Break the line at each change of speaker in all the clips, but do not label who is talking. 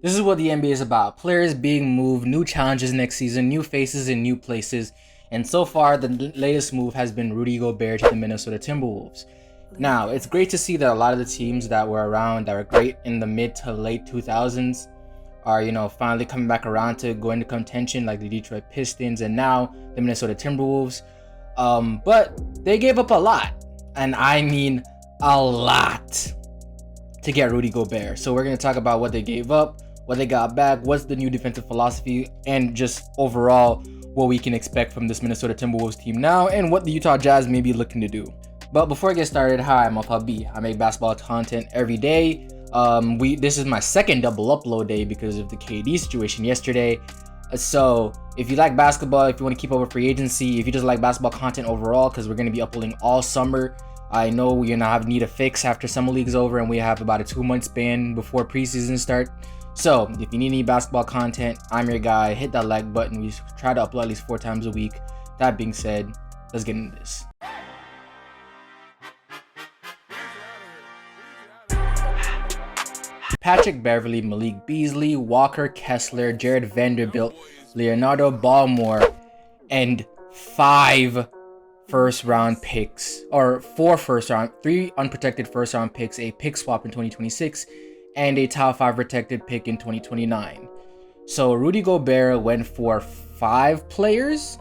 This is what the NBA is about. Players being moved, new challenges next season, new faces in new places. And so far, the latest move has been Rudy Gobert to the Minnesota Timberwolves. Now, it's great to see that a lot of the teams that were around, that were great in the mid to late 2000s, are, finally coming back around to go into contention, like the Detroit Pistons and now the Minnesota Timberwolves. But they gave up a lot, and I mean a lot, to get Rudy Gobert. So we're going to talk about what they gave up, what they got back, what's the new defensive philosophy, and just overall what we can expect from this Minnesota Timberwolves team now, and what the Utah Jazz may be looking to do. But before I get started, hi, I'm Alpha. I make basketball content every day. This is my second double upload day because of the KD situation yesterday. So if you like basketball, if you want to keep up with free agency, if you just like basketball content overall, because we're going to be uploading all summer. I know we're gonna need a fix after summer league's over, and we have about a 2-month span before preseason start. So if you need any basketball content, I'm your guy. Hit that like button. We try to upload at least 4 times a week. That being said, let's get into this. Patrick Beverley, Malik Beasley, Walker Kessler, Jared Vanderbilt, Leonardo Ballmore, and 5 first-round picks, or 4 first-round, 3 unprotected first-round picks, a pick swap in 2026, and a top 5 protected pick in 2029. So Rudy Gobert went for 5 players,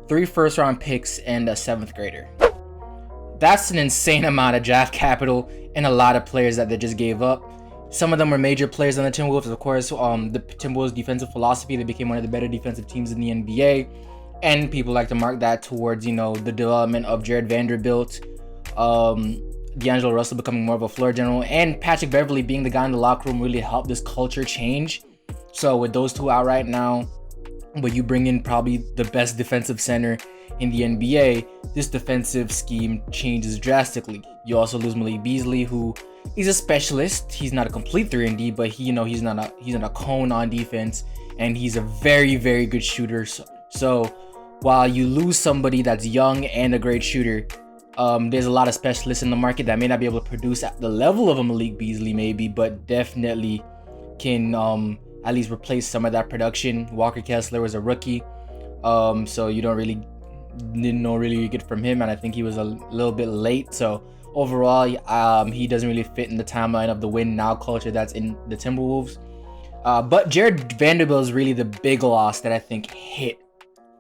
3 first-round picks, and a 7th grader. That's an insane amount of draft capital and a lot of players that they just gave up. Some of them were major players on the Timberwolves, of course. The Timberwolves' defensive philosophy, they became one of the better defensive teams in the NBA. And people like to mark that towards, the development of Jared Vanderbilt, D'Angelo Russell becoming more of a floor general, and Patrick Beverley being the guy in the locker room really helped this culture change. So with those two out right now, but you bring in probably the best defensive center in the NBA, this defensive scheme changes drastically. You also lose Malik Beasley, who he's a specialist. He's not a complete 3-and-D, but he's not a cone on defense, and he's a very, very good shooter. So while you lose somebody that's young and a great shooter, there's a lot of specialists in the market that may not be able to produce at the level of a Malik Beasley maybe, but definitely can at least replace some of that production. Walker Kessler was a rookie, so you didn't know really get from him, and I think he was a little bit late. So overall, he doesn't really fit in the timeline of the win now culture that's in the Timberwolves. But Jared Vanderbilt is really the big loss that I think hit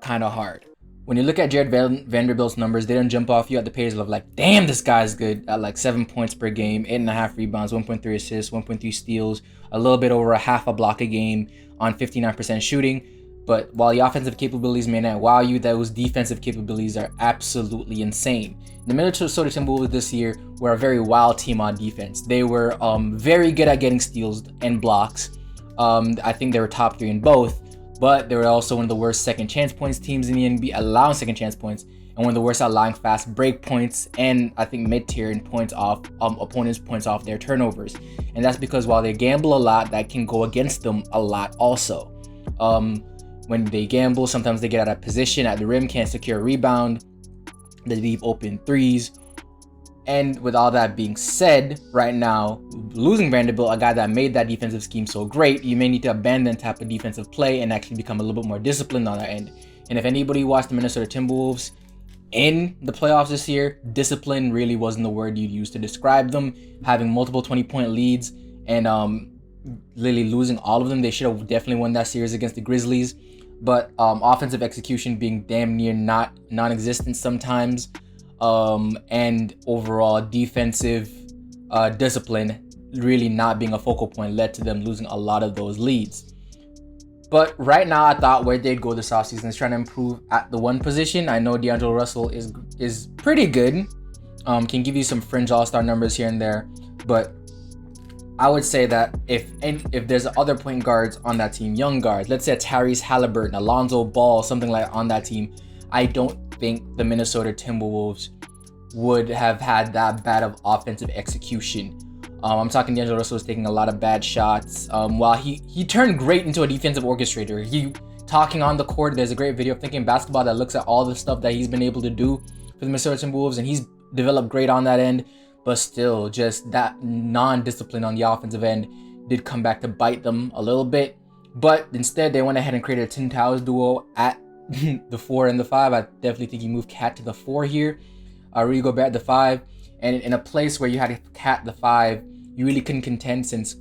kind of hard. When you look at Jared Vanderbilt's numbers, they don't jump off you at the page of like, damn, this guy's good at like 7 points per game, 8.5 rebounds, 1.3 assists, 1.3 steals, a little bit over a half a block a game on 59% shooting. But while the offensive capabilities may not wow you, those defensive capabilities are absolutely insane. The Minnesota Timberwolves this year were a very wild team on defense. They were very good at getting steals and blocks. I think they were top 3 in both. But they were also one of the worst second chance points teams in the NBA, allowing second chance points, and one of the worst at allowing fast break points, and I think mid-tier in points off opponents' points off their turnovers. And that's because while they gamble a lot, that can go against them a lot also. When they gamble, sometimes they get out of position at the rim, can't secure a rebound, they leave open threes. And with all that being said, right now, losing Vanderbilt, a guy that made that defensive scheme so great, you may need to abandon that type of defensive play and actually become a little bit more disciplined on that end. And if anybody watched the Minnesota Timberwolves in the playoffs this year, discipline really wasn't the word you'd use to describe them. Having multiple 20-point leads and literally losing all of them, they should have definitely won that series against the Grizzlies. But offensive execution being damn near non-existent sometimes. And overall defensive discipline really not being a focal point led to them losing a lot of those leads. But right now, I thought where they'd go this offseason is trying to improve at the 1 position. I know D'Angelo Russell is pretty good, can give you some fringe all-star numbers here and there, but I would say that if there's other point guards on that team, young guards, let's say Tyrese Halliburton, Alonzo Ball, something like on that team, I don't think the Minnesota Timberwolves would have had that bad of offensive execution. I'm talking D'Angelo Russell was taking a lot of bad shots. While he turned great into a defensive orchestrator. He talking on the court, there's a great video of Thinking Basketball that looks at all the stuff that he's been able to do for the Minnesota Timberwolves, and he's developed great on that end. But still, just that non-discipline on the offensive end did come back to bite them a little bit. But instead, they went ahead and created a Twin Towers duo at the 4 and the 5. I definitely think you move Cat to the 4 here. Rudy Gobert at the 5. And in a place where you had Cat the 5, you really couldn't contend since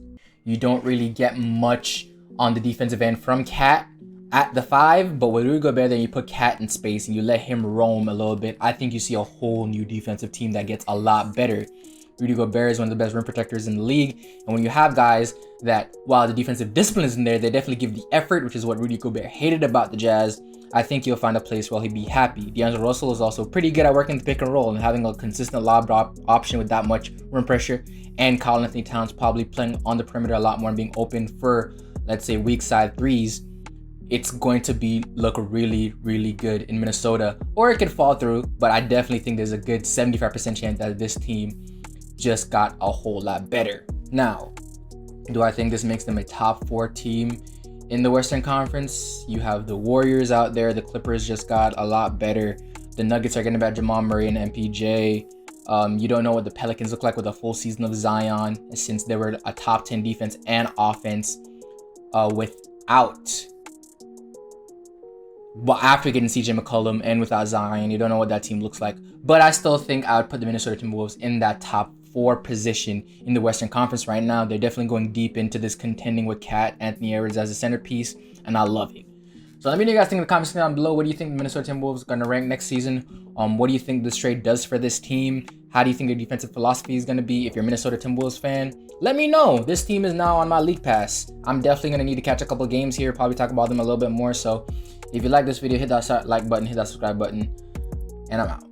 you don't really get much on the defensive end from Cat at the 5. But with Rudy Gobert, then you put Cat in space and you let him roam a little bit. I think you see a whole new defensive team that gets a lot better. Rudy Gobert is one of the best rim protectors in the league. And when you have guys that, while the defensive discipline isn't there, they definitely give the effort, which is what Rudy Gobert hated about the Jazz. I think you'll find a place where he'll be happy. D'Angelo Russell is also pretty good at working the pick and roll and having a consistent lob option with that much rim pressure. And Karl-Anthony Towns probably playing on the perimeter a lot more and being open for, let's say, weak side threes. It's going to look really, really good in Minnesota. Or it could fall through, but I definitely think there's a good 75% chance that this team just got a whole lot better. Now, do I think this makes them a top 4 team in the Western Conference? You have the Warriors out there. The Clippers just got a lot better. The Nuggets are getting back Jamal Murray and MPJ. You don't know what the Pelicans look like with a full season of Zion, since they were a top 10 defense and offense after getting CJ McCollum and without Zion. You don't know what that team looks like. But I still think I would put the Minnesota Timberwolves in that top 4 position in the Western Conference right now. They're definitely going deep into this, contending with Cat, Anthony Edwards as a centerpiece, and I love it. So let me know what you guys think in the comments down below. What do you think the Minnesota Timberwolves are going to rank next season? What do you think this trade does for this team? How do you think their defensive philosophy is going to be? If you're a Minnesota Timberwolves fan, let me know. This team is now on my league pass. I'm definitely going to need to catch a couple games here, probably talk about them a little bit more. So if you like this video, hit that like button, hit that subscribe button, and I'm out.